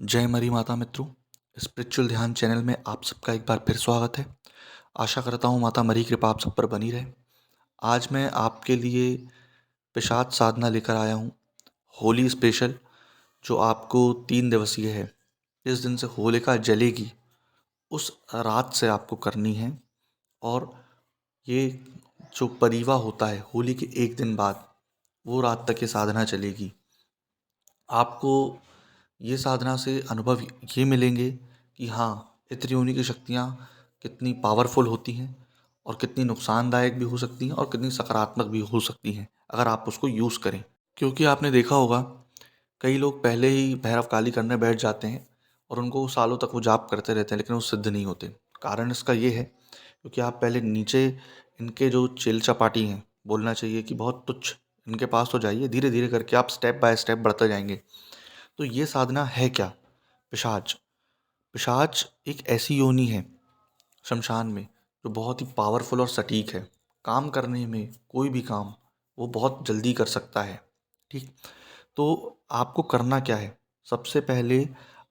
जय मरी माता मित्रों, स्पिरिचुअल ध्यान चैनल में आप सबका एक बार फिर स्वागत है। आशा करता हूँ माता मरी कृपा आप सब पर बनी रहे। आज मैं आपके लिए पिशाच साधना लेकर आया हूँ, होली स्पेशल, जो आपको 3 दिवसीय है। जिस दिन से होलिका जलेगी उस रात से आपको करनी है। और ये जो परिवा होता है होली के एक दिन बाद, वो रात तक ये साधना चलेगी। आपको ये साधना से अनुभव ये मिलेंगे कि हाँ, पितृ योनि की शक्तियाँ कितनी पावरफुल होती हैं और कितनी नुकसानदायक भी हो सकती हैं और कितनी सकारात्मक भी हो सकती हैं अगर आप उसको यूज़ करें। क्योंकि आपने देखा होगा, कई लोग पहले ही भैरव काली करने बैठ जाते हैं और उनको सालों तक वो जाप करते रहते हैं, लेकिन वो सिद्ध नहीं होते। कारण इसका ये है क्योंकि आप पहले नीचे इनके जो चेल चपाटी हैं, बोलना चाहिए कि बहुत तुच्छ, इनके पास तो जाइए, धीरे धीरे करके आप स्टेप बाय स्टेप बढ़ते जाएंगे। तो ये साधना है क्या? पिशाच। पिशाच एक ऐसी योनि है शमशान में जो बहुत ही पावरफुल और सटीक है। काम करने में कोई भी काम वो बहुत जल्दी कर सकता है। ठीक, तो आपको करना क्या है? सबसे पहले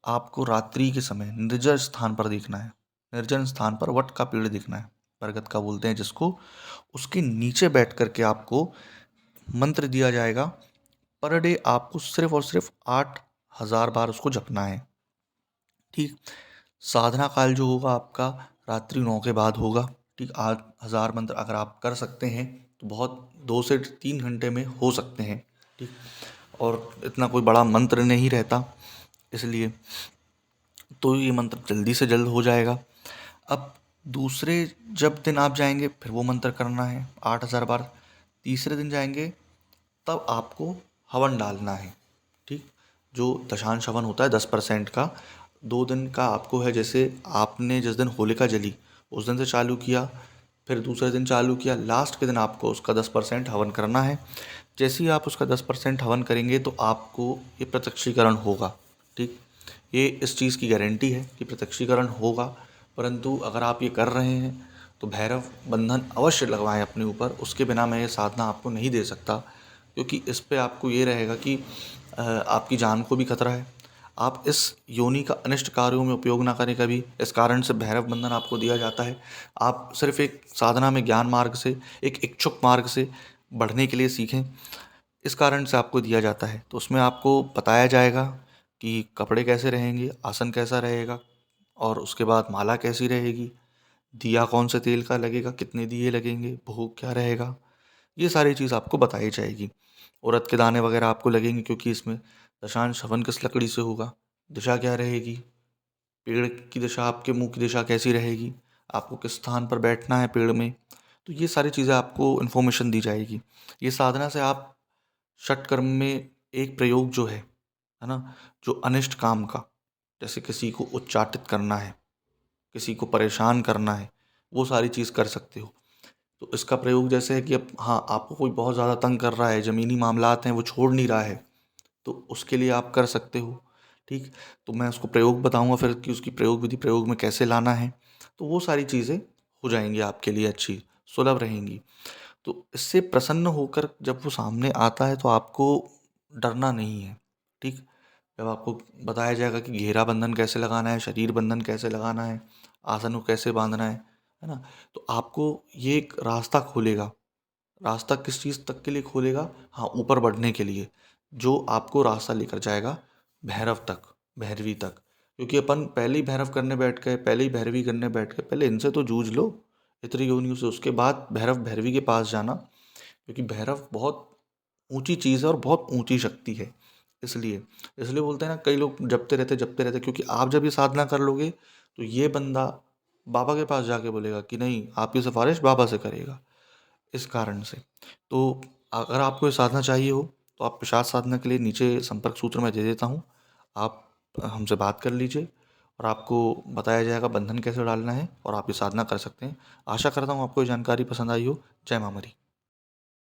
आपको रात्रि के समय निर्जन स्थान पर देखना है। निर्जन स्थान पर वट का पेड़ देखना है, बरगद का बोलते हैं जिसको। उसके नीचे बैठ करके आपको मंत्र दिया जाएगा। पर डे आपको सिर्फ और सिर्फ 8,000 बार उसको जपना है। ठीक, साधना काल जो होगा आपका रात्रि 9 के बाद होगा। ठीक, 8,000 मंत्र अगर आप कर सकते हैं तो बहुत 2 से 3 घंटे में हो सकते हैं। ठीक, और इतना कोई बड़ा मंत्र नहीं रहता, इसलिए तो ये मंत्र जल्दी से जल्द हो जाएगा। अब दूसरे जब दिन आप जाएंगे फिर वो मंत्र करना है 8,000 बार। तीसरे दिन जाएंगे तब आपको हवन डालना है। ठीक, जो दशांश हवन होता है 10% का, 2 दिन का आपको है। जैसे आपने जिस दिन होलिका जली उस दिन से चालू किया, फिर दूसरे दिन चालू किया, लास्ट के दिन आपको उसका 10% हवन करना है। जैसे ही आप उसका 10% हवन करेंगे तो आपको ये प्रत्यक्षीकरण होगा। ठीक, ये इस चीज़ की गारंटी है कि प्रत्यक्षीकरण होगा। परंतु अगर आप ये कर रहे हैं तो भैरव बंधन अवश्य लगवाएं अपने ऊपर। उसके बिना मैं ये साधना आपको नहीं दे सकता, क्योंकि इस पे आपको ये रहेगा कि आपकी जान को भी खतरा है। आप इस योनि का अनिष्ट कार्यों में उपयोग ना करें कभी। इस कारण से भैरव बंधन आपको दिया जाता है। आप सिर्फ एक साधना में ज्ञान मार्ग से, एक इच्छुक मार्ग से बढ़ने के लिए सीखें, इस कारण से आपको दिया जाता है। तो उसमें आपको बताया जाएगा कि कपड़े कैसे रहेंगे, आसन कैसा रहेगा, और उसके बाद माला कैसी रहेगी, दिया कौन से तेल का लगेगा, कितने दिए लगेंगे, भोग क्या रहेगा, ये सारी चीज़ आपको बताई जाएगी। उड़द के दाने वगैरह आपको लगेंगे, क्योंकि इसमें दशांश हवन किस लकड़ी से होगा, दिशा क्या रहेगी, पेड़ की दिशा, आपके मुंह की दिशा कैसी रहेगी, आपको किस स्थान पर बैठना है पेड़ में। तो ये सारी चीज़ें आपको इन्फॉर्मेशन दी जाएगी। ये साधना से आप षटकर्म में एक प्रयोग जो है ना, जो अनिष्ट काम का, जैसे किसी को उच्चाटित करना है, किसी को परेशान करना है, वो सारी चीज़ कर सकते हो। तो इसका प्रयोग जैसे है कि अब हाँ, आपको कोई बहुत ज़्यादा तंग कर रहा है, ज़मीनी मामलात हैं, वो छोड़ नहीं रहा है, तो उसके लिए आप कर सकते हो। ठीक, तो मैं उसको प्रयोग बताऊंगा फिर कि उसकी प्रयोग विधि, प्रयोग में कैसे लाना है। तो वो सारी चीज़ें हो जाएंगी आपके लिए, अच्छी सुलभ रहेंगी। तो इससे प्रसन्न होकर जब वो सामने आता है तो आपको डरना नहीं है। ठीक, जब आपको बताया जाएगा कि घेरा बंधन कैसे लगाना है, शरीर बंधन कैसे लगाना है, आसन को कैसे बांधना है ना, तो आपको ये एक रास्ता खोलेगा। रास्ता किस चीज़ तक के लिए खोलेगा? हाँ, ऊपर बढ़ने के लिए, जो आपको रास्ता लेकर जाएगा भैरव तक, भैरवी तक। क्योंकि अपन पहले ही भैरव करने बैठ गए, पहले ही भैरवी करने बैठ गए, पहले इनसे तो जूझ लो इतनी योनियों से, उसके बाद भैरव भैरवी के पास जाना। क्योंकि भैरव बहुत ऊंची चीज़ है और बहुत ऊंची शक्ति है। इसलिए इसलिए बोलते हैं ना, कई लोग जपते रहते, क्योंकि आप जब ये साधना कर लोगे तो ये बंदा बाबा के पास जाके बोलेगा कि नहीं, आपकी सिफारिश बाबा से करेगा। इस कारण से तो अगर आपको ये साधना चाहिए हो तो आप पिशाच साधना के लिए नीचे संपर्क सूत्र में दे देता हूँ। आप हमसे बात कर लीजिए और आपको बताया जाएगा बंधन कैसे डालना है, और आप ये साधना कर सकते हैं। आशा करता हूँ आपको ये जानकारी पसंद आई हो। जय माँ मरी।